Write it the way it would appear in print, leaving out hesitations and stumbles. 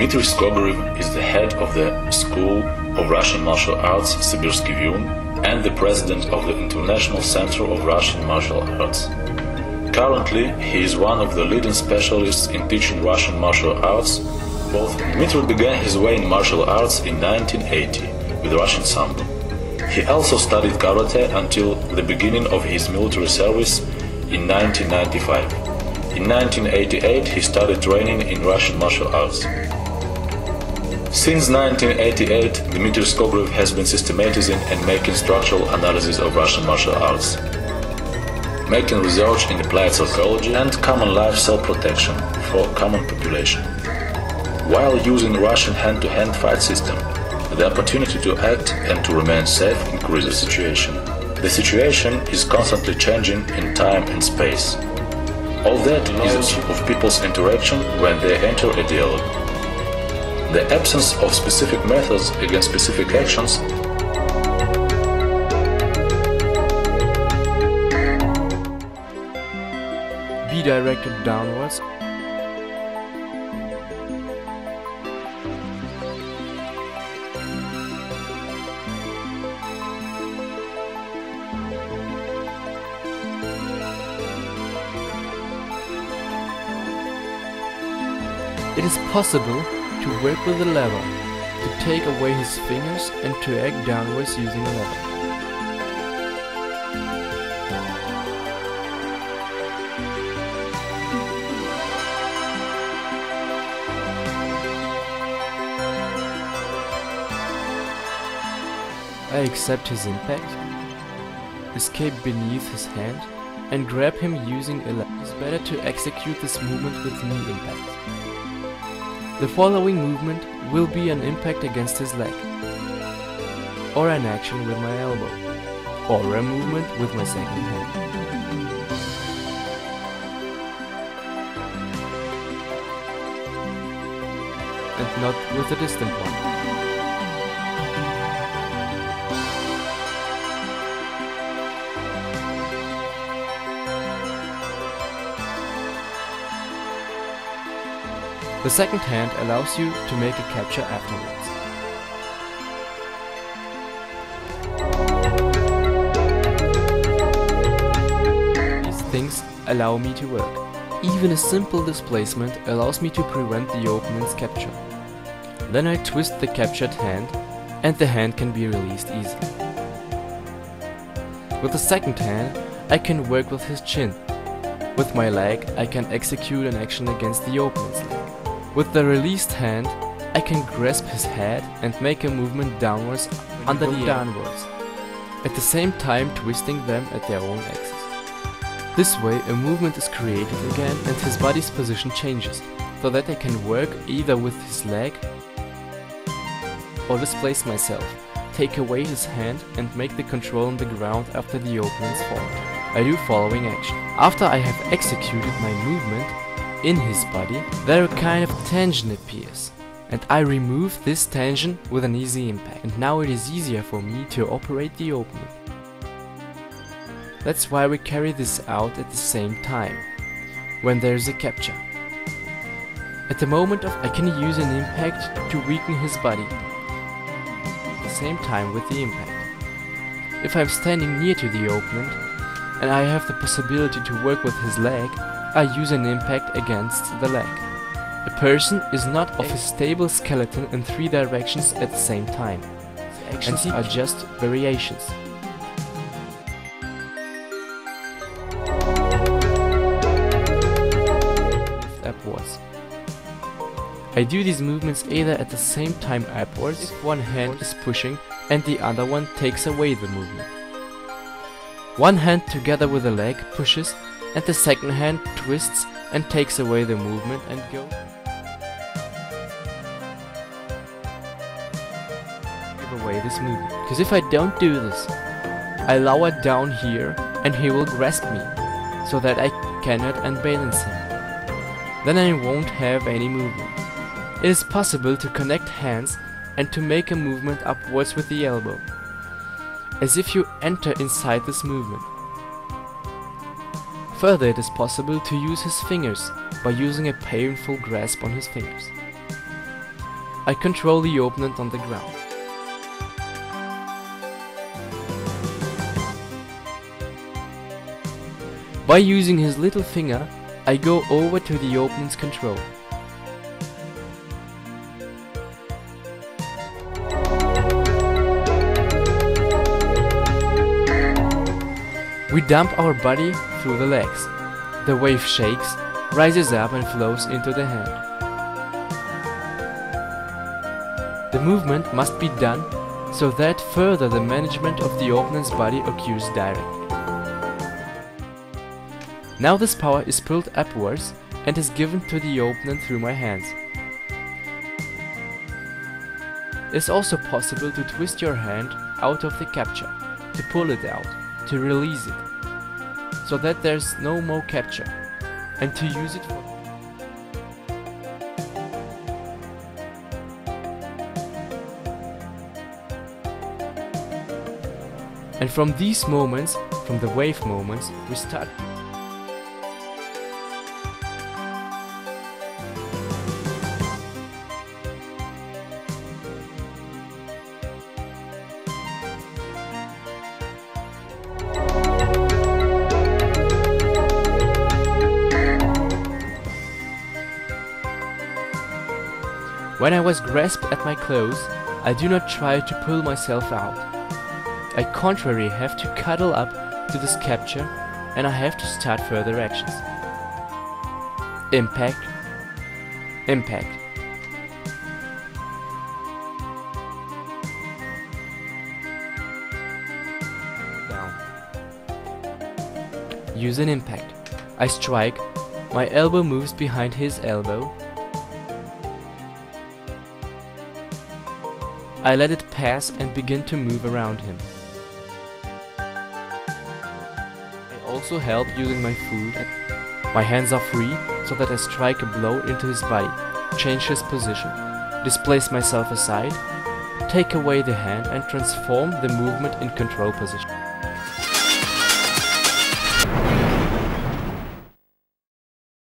Dmitriy Skogorev is the head of the School of Russian Martial Arts Sibirsky Vyun and the president of the International Center of Russian Martial Arts. Currently, he is one of the leading specialists in teaching Russian martial arts. Both Dmitry began his way in martial arts in 1980 with Russian Sambo. He also studied karate until the beginning of his military service in 1995. In 1988 he started training in Russian martial arts. Since 1988, Dmitry Skogorev has been systematizing and making structural analysis of Russian martial arts, making research in applied psychology and common life self-protection for common population. While using Russian hand-to-hand fight system, the opportunity to act and to remain safe increases the situation. The situation is constantly changing in time and space. All that is of people's interaction when they enter a dialogue. The absence of specific methods against specific actions be directed downwards. It is possible to work with a lever, to take away his fingers and to act downwards using a lever. I accept his impact, escape beneath his hand and grab him using a lever. It's better to execute this movement with knee impact. The following movement will be an impact against his leg, or an action with my elbow, or a movement with my second hand. And not with a distant one. The second hand allows you to make a capture afterwards. These things allow me to work. Even a simple displacement allows me to prevent the opponent's capture. Then I twist the captured hand and the hand can be released easily. With the second hand, I can work with his chin. With my leg, I can execute an action against the opponent's leg. With the released hand, I can grasp his head and make a movement downwards under the downwards, at the same time twisting them at their own axis. This way a movement is created again and his body's position changes, so that I can work either with his leg or displace myself, take away his hand and make the control on the ground after the opponent's fall. I do following action. After I have executed my movement in his body, there a kind of tension appears, and I remove this tension with an easy impact, and now it is easier for me to operate the opponent. That's why we carry this out at the same time, when there is a capture. At the moment I can use an impact to weaken his body, at the same time with the impact. If I'm standing near to the opponent, and I have the possibility to work with his leg, I use an impact against the leg. A person is not of a stable skeleton in three directions at the same time. The actions are just variations. Lift upwards. I do these movements either at the same time upwards, if one hand is pushing and the other one takes away the movement. One hand together with the leg pushes and the second hand twists and takes away the movement and goes. Give away this movement. Because if I don't do this, I lower down here and he will grasp me, so that I cannot unbalance him. Then I won't have any movement. It is possible to connect hands and to make a movement upwards with the elbow, as if you enter inside this movement. Further, it is possible to use his fingers by using a painful grasp on his fingers. I control the opponent on the ground. By using his little finger, I go over to the opponent's control. We dump our body through the legs. The wave shakes, rises up and flows into the hand. The movement must be done so that further the management of the opponent's body occurs directly. Now this power is pulled upwards and is given to the opponent through my hands. It's also possible to twist your hand out of the capture, to pull it out, to release it, so that there's no more capture, and to use it for... And from these moments, from the wave moments, we start. When I was grasped at my clothes, I do not try to pull myself out. I contrary have to cuddle up to this capture, and I have to start further actions. Impact, impact. Down. Use an impact. I strike, my elbow moves behind his elbow. I let it pass and begin to move around him. I also help using my foot. My hands are free so that I strike a blow into his body, change his position, displace myself aside, take away the hand and transform the movement in control position.